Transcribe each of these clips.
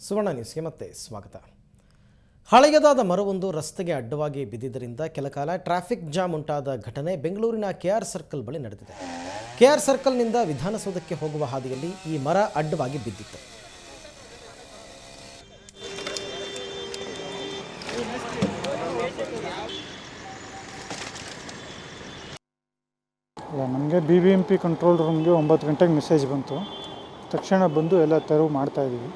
ಸುವರ್ಣ ನ್ಯೂಸ್ಗೆ ಮತ್ತೆ ಸ್ವಾಗತ. ಹಳೆಯದಾದ ಮರವೊಂದು ರಸ್ತೆಗೆ ಅಡ್ಡವಾಗಿ ಬಿದ್ದಿದ್ದರಿಂದ ಕೆಲಕಾಲ ಟ್ರಾಫಿಕ್ ಜಾಮ್ ಉಂಟಾದ ಘಟನೆ ಬೆಂಗಳೂರಿನ ಕೆಆರ್ ಸರ್ಕಲ್ ಬಳಿ ನಡೆದಿದೆ. ಕೆಆರ್ ಸರ್ಕಲ್ನಿಂದ ವಿಧಾನಸೌಧಕ್ಕೆ ಹೋಗುವ ಹಾದಿಯಲ್ಲಿ ಈ ಮರ ಅಡ್ಡವಾಗಿ ಬಿದ್ದಿತ್ತು. ನಮಗೆ BBMP ಕಂಟ್ರೋಲ್ ರೂಮ್ಗೆ 9 ಗಂಟೆಗೆ ಮೆಸೇಜ್ ಬಂತು. ತಕ್ಷಣ ಬಂದು ಎಲ್ಲ ತೆರವು ಮಾಡ್ತಾಯಿದ್ದೀವಿ,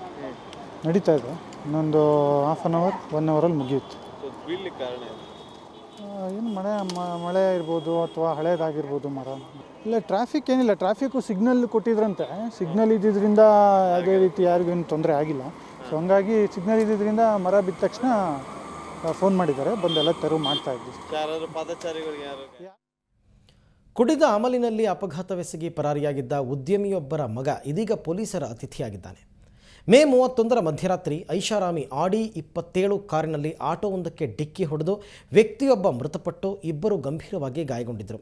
ನಡೀತಾ ಇದೆ. ಇನ್ನೊಂದು ಹಾಫ್ ಆನ್ ಅವರ್ 1 ಅವರಲ್ಲಿ ಮುಗಿಯುತ್ತೆ. ಏನು ಮಳೆ ಇರ್ಬೋದು ಅಥವಾ ಹಳೇದಾಗಿರ್ಬೋದು ಮರ. ಇಲ್ಲ ಟ್ರಾಫಿಕ್ ಏನಿಲ್ಲ, ಟ್ರಾಫಿಕ್ಕು ಸಿಗ್ನಲ್ ಕೊಟ್ಟಿದ್ರಂತೆ. ಸಿಗ್ನಲ್ ಇದ್ದಿದ್ದರಿಂದ ಯಾವುದೇ ರೀತಿ ಯಾರಿಗೂ ಏನು ತೊಂದರೆ ಆಗಿಲ್ಲ. ಸೊ ಹಂಗಾಗಿ ಸಿಗ್ನಲ್ ಇದ್ದಿದ್ದರಿಂದ ಮರ ಬಿದ್ದ ತಕ್ಷಣ ಫೋನ್ ಮಾಡಿದ್ದಾರೆ, ಬಂದೆಲ್ಲ ತೆರವು ಮಾಡ್ತಾಯಿದ್ವಿ. ಕುಡಿದ ಅಮಲಿನಲ್ಲಿ ಅಪಘಾತವೆಸಗಿ ಪರಾರಿಯಾಗಿದ್ದ ಉದ್ಯಮಿಯೊಬ್ಬರ ಮಗ ಇದೀಗ ಪೊಲೀಸರ ಅತಿಥಿಯಾಗಿದ್ದಾನೆ. ಮೇ 31ರ ಮಧ್ಯರಾತ್ರಿ ಐಷಾರಾಮಿ ಆಡಿ 27 ಕಾರಿನಲ್ಲಿ ಆಟೋವೊಂದಕ್ಕೆ ಡಿಕ್ಕಿ ಹೊಡೆದು ವ್ಯಕ್ತಿಯೊಬ್ಬ ಮೃತಪಟ್ಟು ಇಬ್ಬರು ಗಂಭೀರವಾಗಿ ಗಾಯಗೊಂಡಿದ್ದರು.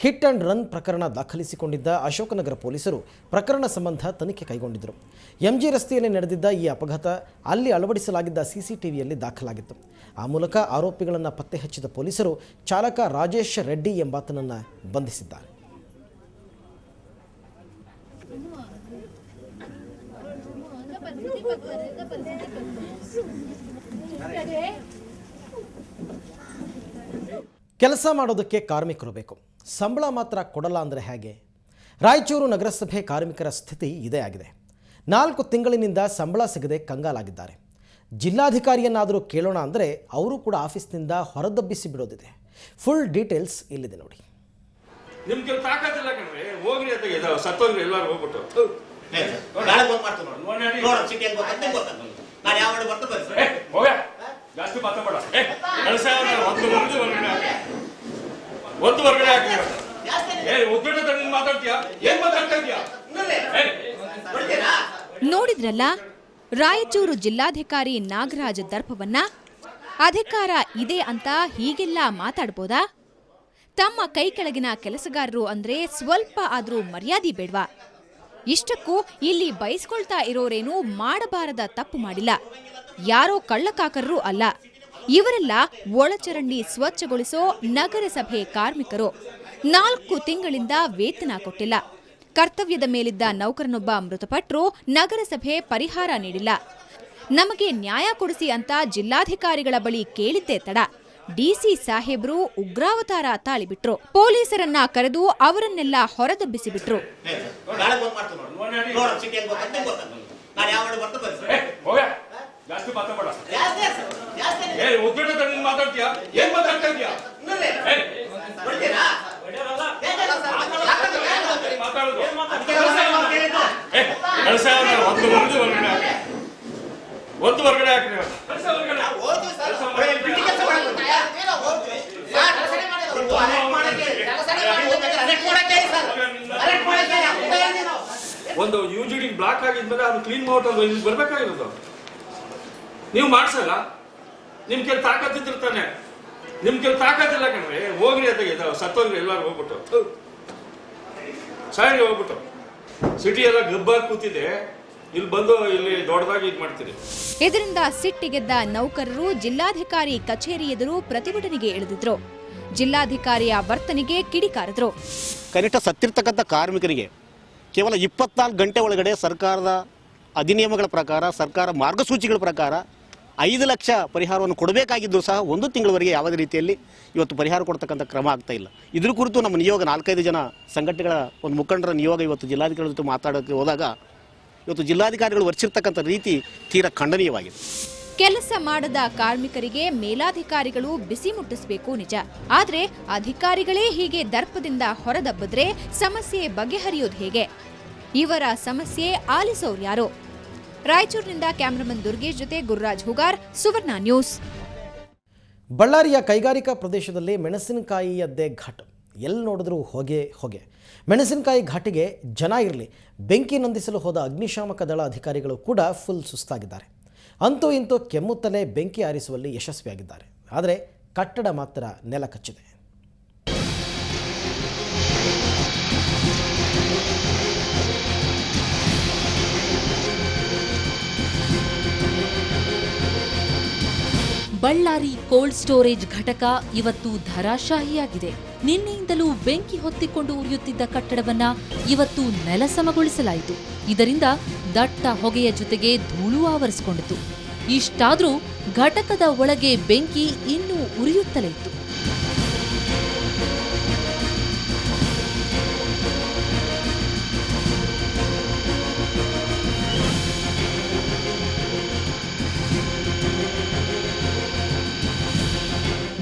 ಹಿಟ್ ಆ್ಯಂಡ್ ರನ್ ಪ್ರಕರಣ ದಾಖಲಿಸಿಕೊಂಡಿದ್ದ ಅಶೋಕನಗರ ಪೊಲೀಸರು ಪ್ರಕರಣ ಸಂಬಂಧ ತನಿಖೆ ಕೈಗೊಂಡಿದ್ದರು. MG ರಸ್ತೆಯಲ್ಲಿ ನಡೆದಿದ್ದ ಈ ಅಪಘಾತ ಅಲ್ಲಿ ಅಳವಡಿಸಲಾಗಿದ್ದ CCTVಯಲ್ಲಿ ದಾಖಲಾಗಿತ್ತು. ಆ ಮೂಲಕ ಆರೋಪಿಗಳನ್ನು ಪತ್ತೆ ಹಚ್ಚಿದ ಪೊಲೀಸರು ಚಾಲಕ ರಾಜೇಶ್ ರೆಡ್ಡಿ ಎಂಬಾತನನ್ನು ಬಂಧಿಸಿದ್ದಾರೆ. ಕೆಲಸ ಮಾಡೋದಕ್ಕೆ ಕಾರ್ಮಿಕರು ಬೇಕು, ಸಂಬಳ ಮಾತ್ರ ಕೊಡಲ್ಲ ಅಂದರೆ ಹೇಗೆ? ರಾಯಚೂರು ನಗರಸಭೆ ಕಾರ್ಮಿಕರ ಸ್ಥಿತಿ ಇದೇ ಆಗಿದೆ. 4 ತಿಂಗಳಿನಿಂದ ಸಂಬಳ ಸಿಗದೆ ಕಂಗಾಲಾಗಿದ್ದಾರೆ. ಜಿಲ್ಲಾಧಿಕಾರಿಯನ್ನಾದರೂ ಕೇಳೋಣ ಅಂದರೆ ಅವರು ಕೂಡ ಆಫೀಸ್ನಿಂದ ಹೊರದಬ್ಬಿಸಿ ಬಿಡೋದಿದೆ. ಫುಲ್ ಡೀಟೇಲ್ಸ್ ಇಲ್ಲಿದೆ ನೋಡಿ. ನಿಮ್ಗೆ ತಾಕತ್ತಿಲ್ಲ ಕಣ್ರಿ, ಹೋಗ್ರಿ ಅಂತ ಸತ್ತೋಗ್ರಿ ಎಲ್ಲರೂ ಹೋಗ್ಬಿಟ್ಟು ಜಾಸ್ತಿ ಮಾತಾಡ ಒಂದು ಹೊರಗಡೆ ಮಾತಾಡ್ತೀಯಾ, ಏನ್ ಮಾತಾಡ್ತಾ ಇದೀಯಾ? ನೋಡಿದ್ರಲ್ಲ ರಾಯಚೂರು ಜಿಲ್ಲಾಧಿಕಾರಿ ನಾಗರಾಜ್ ದರ್ಪವನ್ನ. ಅಧಿಕಾರ ಇದೆ ಅಂತ ಹೀಗೆಲ್ಲ ಮಾತಾಡ್ಬೋದಾ? ತಮ್ಮ ಕೈ ಕೆಳಗಿನ ಕೆಲಸಗಾರರು ಅಂದ್ರೆ ಸ್ವಲ್ಪ ಆದ್ರೂ ಮರ್ಯಾದೆ ಬೇಡ್ವಾ? ಇಷ್ಟಕ್ಕೂ ಇಲ್ಲಿ ಬಯಸ್ಕೊಳ್ತಾ ಇರೋರೇನು ಮಾಡಬಾರದ ತಪ್ಪು ಮಾಡಿಲ್ಲ, ಯಾರೋ ಕಳ್ಳಕಾಕರರೂ ಅಲ್ಲ. ಇವರೆಲ್ಲ ಒಳಚರಂಡಿ ಸ್ವಚ್ಛಗೊಳಿಸೋ ನಗರಸಭೆ ಕಾರ್ಮಿಕರು. 4 ತಿಂಗಳಿಂದ ವೇತನ ಕೊಟ್ಟಿಲ್ಲ. ಕರ್ತವ್ಯದ ಮೇಲಿದ್ದ ನೌಕರನೊಬ್ಬ ಮೃತಪಟ್ಟರೂ ನಗರಸಭೆ ಪರಿಹಾರ ನೀಡಿಲ್ಲ. ನಮಗೆ ನ್ಯಾಯ ಕೊಡಿಸಿ ಅಂತ ಜಿಲ್ಲಾಧಿಕಾರಿಗಳ ಬಳಿ ಕೇಳಿದ್ದೇ ತಡ DC ಸಾಹೇಬ್ರು ಉಗ್ರಾವತಾರ ತಾಳಿಬಿಟ್ರು. ಪೊಲೀಸರನ್ನ ಕರೆದು ಅವರನ್ನೆಲ್ಲ ಹೊರದಬ್ಬಿಸಿಬಿಟ್ರು. ಒಂದು ಹೊರಗಡೆ ಹಾಕಿ ಒಂದು UGD ಬ್ಲಾಕ್ ಆಗಿದ್ಮೇಲೆ ಅದು ಕ್ಲೀನ್ ಮಾಡೋದು ಇಲ್ಲಿ ಬರ್ಬೇಕಾಗಿರೋದು. ನೀವು ಮಾಡ್ಸಲ್ಲ, ನಿಮ್ ಕೆಲ ತಾಕತ್ತಿರ್ತಾನೆ, ನಿಮ್ ಕೆಲ ತಾಕತ್ತಿಲ್ಲ ಕಣ್ರಿ, ಹೋಗ್ರಿ ಅಂತ ಸತ್ತೋಗ್ರಿ ಎಲ್ಲರೂ ಹೋಗ್ಬಿಟ್ಟು ಸಾರಿ ಹೋಗ್ಬಿಟ್ಟು. ಸಿಟಿ ಎಲ್ಲ ಗಬ್ಬಾಗಿ ಕೂತಿದೆ, ಇಲ್ಲಿ ಬಂದು ಇಲ್ಲಿ ದೊಡ್ಡದಾಗಿ ಇದು ಮಾಡ್ತೀರಿ. ಇದರಿಂದ ಸಿಟ್ಟಿಗೆದ್ದ ನೌಕರರು ಜಿಲ್ಲಾಧಿಕಾರಿ ಕಚೇರಿ ಎದುರು ಪ್ರತಿಭಟನೆಗೆ ಇಳಿದಿದ್ರು. ಜಿಲ್ಲಾಧಿಕಾರಿಯ ವರ್ತನೆಗೆ ಕಿಡಿಕಾರಿದ್ರು. ಕನಿಷ್ಠ ಸತ್ತಿರ್ತಕ್ಕಂಥ ಕಾರ್ಮಿಕರಿಗೆ ಕೇವಲ 24 ಗಂಟೆ ಒಳಗಡೆ ಸರ್ಕಾರದ ಅಧಿನಿಯಮಗಳ ಪ್ರಕಾರ, ಸರ್ಕಾರ ಮಾರ್ಗಸೂಚಿಗಳ ಪ್ರಕಾರ 5 ಲಕ್ಷ ಪರಿಹಾರವನ್ನು ಕೊಡಬೇಕಾಗಿದ್ದು ಸಹ 1 ತಿಂಗಳವರೆಗೆ ಯಾವುದೇ ರೀತಿಯಲ್ಲಿ ಇವತ್ತು ಪರಿಹಾರ ಕೊಡ್ತಕ್ಕಂಥ ಕ್ರಮ ಆಗ್ತಾ ಇಲ್ಲ. ಇದ್ರ ಕುರಿತು ನಮ್ಮ ನಿಯೋಗ 4-5 ಜನ ಸಂಘಟನೆಗಳ ಒಂದು ಮುಖಂಡರ ನಿಯೋಗ ಇವತ್ತು ಜಿಲ್ಲಾಧಿಕಾರಿಗಳ ಜೊತೆ ಮಾತಾಡೋಕ್ಕೆ ಹೋದಾಗ ಇವತ್ತು ಜಿಲ್ಲಾಧಿಕಾರಿಗಳು ವರ್ತಿರ್ತಕ್ಕಂಥ ರೀತಿ ತೀರಾ ಖಂಡನೀಯವಾಗಿದೆ. ಕೆಲಸ ಮಾಡದ ಕಾರ್ಮಿಕರಿಗೆ ಮೇಲಾಧಿಕಾರಿಗಳು ಬಿಸಿ ಮುಟ್ಟಿಸಬೇಕು ನಿಜ, ಆದ್ರೆ ಅಧಿಕಾರಿಗಳೇ ಹೀಗೆ ದರ್ಪದಿಂದ ಹೊರದಬ್ಬಿದ್ರೆ ಸಮಸ್ಯೆ ಬಗೆಹರಿಯೋದು ಹೇಗೆ? ಇವರ ಸಮಸ್ಯೆ ಆಲಿಸೋರ್ಯಾರು? ರಾಯಚೂರಿನಿಂದ ಕ್ಯಾಮರಾಮನ್ ದುರ್ಗೇಶ್ ಜೊತೆ ಗುರುರಾಜ್ ಹುಗಾರ್, ಸುವರ್ಣ ನ್ಯೂಸ್. ಬಳ್ಳಾರಿಯ ಕೈಗಾರಿಕಾ ಪ್ರದೇಶದಲ್ಲಿ ಮೆಣಸಿನಕಾಯಿಯದ್ದೇ ಘಾಟ್. ಎಲ್ಲಿ ನೋಡಿದ್ರೂ ಹೊಗೆ ಹೊಗೆ. ಮೆಣಸಿನಕಾಯಿ ಘಾಟಿಗೆ ಜನ ಇರಲಿ, ಬೆಂಕಿ ನಂದಿಸಲು ಹೋದ ಅಗ್ನಿಶಾಮಕ ದಳ ಅಧಿಕಾರಿಗಳು ಕೂಡ ಫುಲ್ ಸುಸ್ತಾಗಿದ್ದಾರೆ. ಅಂತೂ ಇಂತೂ ಕೆಮ್ಮುತ್ತಲೇ ಬೆಂಕಿ ಆರಿಸುವಲ್ಲಿ ಯಶಸ್ವಿಯಾಗಿದ್ದಾರೆ. ಆದರೆ ಕಟ್ಟಡ ಮಾತ್ರ ನೆಲ ಕಚ್ಚಿದೆ. ಬಳ್ಳಾರಿ ಕೋಲ್ಡ್ ಸ್ಟೋರೇಜ್ ಘಟಕ ಇವತ್ತು ಧರಾಶಾಹಿಯಾಗಿದೆ. ನಿನ್ನೆಯಿಂದಲೂ ಬೆಂಕಿ ಹೊತ್ತಿಕೊಂಡು ಉರಿಯುತ್ತಿದ್ದ ಕಟ್ಟಡವನ್ನ ಇವತ್ತು ನೆಲಸಮಗೊಳಿಸಲಾಯಿತು. ಇದರಿಂದ ದಟ್ಟ ಹೊಗೆಯ ಜೊತೆಗೆ ಧೂಳು ಆವರಿಸಿಕೊಂಡಿತು. ಇಷ್ಟಾದರೂ ಘಟಕದ ಒಳಗೆ ಬೆಂಕಿ ಇನ್ನೂ ಉರಿಯುತ್ತಲೇ ಇತ್ತು.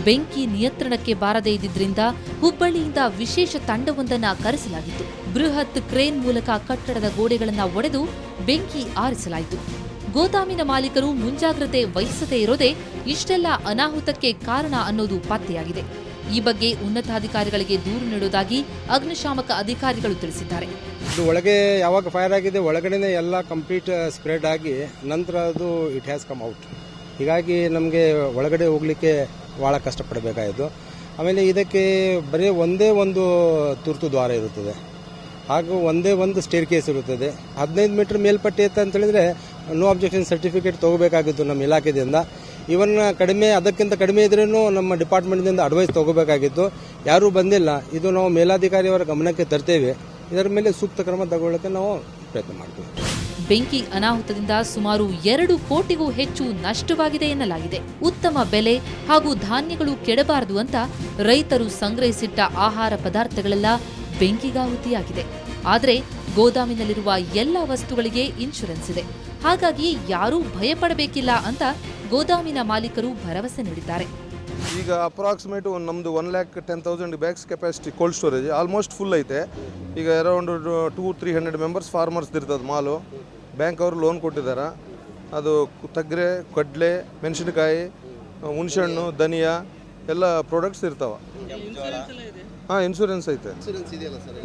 ಬೆಂಕಿ ನಿಯಂತ್ರಣಕ್ಕೆ ಬಾರದೇ ಇದ್ದಿದ್ರಿಂದ ಹುಬ್ಬಳ್ಳಿಯಿಂದ ವಿಶೇಷ ತಂಡವೊಂದನ್ನು ಕರೆಸಲಾಗಿತ್ತು. ಬೃಹತ್ ಕ್ರೇನ್ ಮೂಲಕ ಕಟ್ಟಡದ ಗೋಡೆಗಳನ್ನು ಒಡೆದು ಬೆಂಕಿ ಆರಿಸಲಾಯಿತು. ಗೋದಾಮಿನ ಮಾಲೀಕರು ಮುಂಜಾಗ್ರತೆ ವಹಿಸದೇ ಇರೋದೇ ಇಷ್ಟೆಲ್ಲ ಅನಾಹುತಕ್ಕೆ ಕಾರಣ ಅನ್ನೋದು ಪತ್ತೆಯಾಗಿದೆ. ಈ ಬಗ್ಗೆ ಉನ್ನತಾಧಿಕಾರಿಗಳಿಗೆ ದೂರು ನೀಡುವುದಾಗಿ ಅಗ್ನಿಶಾಮಕ ಅಧಿಕಾರಿಗಳು ತಿಳಿಸಿದ್ದಾರೆ. ಇದು ಒಳಗೆ ಯಾವಾಗ ಫೈರ್ ಆಗಿದೆ ಒಳಗಡೆನೆ ಎಲ್ಲ ಕಂಪ್ಲೀಟ್ ಸ್ಪ್ರೆಡ್ ಆಗಿ ನಂತರ ಅದು ಇಟ್ ಹ್ಯಾಸ್ ಕಮ್ ಔಟ್. ಹೀಗಾಗಿ ನಮಗೆ ಒಳಗಡೆ ಹೋಗಲಿಕ್ಕೆ ಭಾಳ ಕಷ್ಟಪಡಬೇಕಾಯಿತು. ಆಮೇಲೆ ಇದಕ್ಕೆ ಬರೀ ಒಂದೇ ಒಂದು ತುರ್ತು ದ್ವಾರ ಇರುತ್ತದೆ, ಹಾಗೂ ಒಂದೇ ಒಂದು ಸ್ಟೇರ್ ಕೇಸ್ ಇರುತ್ತದೆ. 15 ಮೀಟರ್ ಮೇಲ್ಪಟ್ಟಿ ಇತ್ತು ಅಂತ ಹೇಳಿದ್ರೆ ನೋ ಅಬ್ಜೆಕ್ಷನ್ ಸರ್ಟಿಫಿಕೇಟ್ ತಗೋಬೇಕಾಗಿತ್ತು ನಮ್ಮ ಇಲಾಖೆಯಿಂದ. ಇವನ್ ಕಡಿಮೆ, ಅದಕ್ಕಿಂತ ಕಡಿಮೆ ಇದ್ರೂ ನಮ್ಮ ಡಿಪಾರ್ಟ್ಮೆಂಟ್ನಿಂದ ಅಡ್ವೈಸ್ ತಗೋಬೇಕಾಗಿತ್ತು. ಯಾರೂ ಬಂದಿಲ್ಲ. ಇದು ನಾವು ಮೇಲಾಧಿಕಾರಿಯವರ ಗಮನಕ್ಕೆ ತರ್ತೇವೆ. ಇದರ ಮೇಲೆ ಸೂಕ್ತ ಕ್ರಮ ತಗೊಳ್ಳೋಕೆ ನಾವು ಪ್ರಯತ್ನ ಮಾಡ್ತೀವಿ. ಬೆಂಕಿ ಅನಾಹುತದಿಂದ ಸುಮಾರು 2 ಕೋಟಿಗೂ ಹೆಚ್ಚು ನಷ್ಟವಾಗಿದೆ ಎನ್ನಲಾಗಿದೆ. ಉತ್ತಮ ಬೆಲೆ ಹಾಗೂ ಧಾನ್ಯಗಳು ಕೆಡಬಾರದು ಅಂತ ರೈತರು ಸಂಗ್ರಹಿಸಿಟ್ಟ ಆಹಾರ ಪದಾರ್ಥಗಳೆಲ್ಲ ಬೆಂಕಿಗಾಹುತಿಯಾಗಿದೆ. ಆದರೆ ಗೋದಾಮಿನಲ್ಲಿರುವ ಎಲ್ಲ ವಸ್ತುಗಳಿಗೆ ಇನ್ಶೂರೆನ್ಸ್ ಇದೆ. ಹಾಗಾಗಿ ಯಾರೂ ಭಯಪಡಬೇಕಿಲ್ಲ ಅಂತ ಗೋದಾಮಿನ ಮಾಲೀಕರು ಭರವಸೆ ನೀಡಿದ್ದಾರೆ. ಈಗ ಅಪ್ರಾಕ್ಸಿಮೇಟ್ ನಮ್ಮದು 1,10,000 bags capacity cold storage almost full ಐತೆ. ಈಗ ಅರೌಂಡ್ 200-300 ಮೆಂಬರ್ಸ್ ಫಾರ್ಮರ್ಸ್ ಇರ್ತದೆ ಮಾಲು. ಬ್ಯಾಂಕ್ ಅವರು ಲೋನ್ ಕೊಟ್ಟಿದ್ದಾರೆ. ಅದು ತಗ್ರೆ, ಕಡಲೆ, ಮೆಣಸಿನಕಾಯಿ, ಹುಣಸೆಹಣ್ಣು, ಧನಿಯಾ ಎಲ್ಲ ಪ್ರಾಡಕ್ಟ್ಸ್ ಇರ್ತಾವೆ. ಹಾಂ, ಇನ್ಶೂರೆನ್ಸ್ ಐತೆ.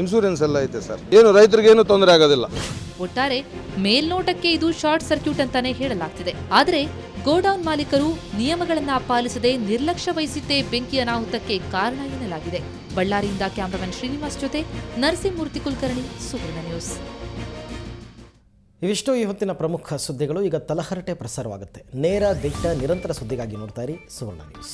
ಇನ್ಶೂರೆನ್ಸ್ ಎಲ್ಲ ಐತೆ ಸರ್. ಏನು ರೈತರಿಗೇನು ತೊಂದರೆ ಆಗೋದಿಲ್ಲ. ಒಟ್ಟಾರೆ ಮೇಲ್ನೋಟಕ್ಕೆ ಇದು ಶಾರ್ಟ್ ಸರ್ಕ್ಯೂಟ್ ಅಂತಾನೆ ಹೇಳಲಾಗ್ತಿದೆ. ಆದರೆ ಗೋಡೌನ್ ಮಾಲೀಕರು ನಿಯಮಗಳನ್ನ ಪಾಲಿಸದೆ ನಿರ್ಲಕ್ಷ್ಯ ವಹಿಸಿದ್ದೇ ಬೆಂಕಿ ಅನಾಹುತಕ್ಕೆ ಕಾರಣ ಎನ್ನಲಾಗಿದೆ. ಬಳ್ಳಾರಿಯಿಂದ ಕ್ಯಾಮರಾಮನ್ ಶ್ರೀನಿವಾಸ್ ಜೊತೆ ನರಸಿಂಹಮೂರ್ತಿ ಕುಲಕರ್ಣಿ, ಸುವರ್ಣ ನ್ಯೂಸ್. ಇವಿಷ್ಟು ಈ ಹೊತ್ತಿನ ಪ್ರಮುಖ ಸುದ್ದಿಗಳು. ಈಗ ತಲಹರಟೆ ಪ್ರಸಾರವಾಗುತ್ತೆ. ನೇರ, ದಿಟ್ಟ, ನಿರಂತರ ಸುದ್ದಿಗಾಗಿ ನೋಡ್ತಾ ಇರಿ ಸುವರ್ಣ ನ್ಯೂಸ್.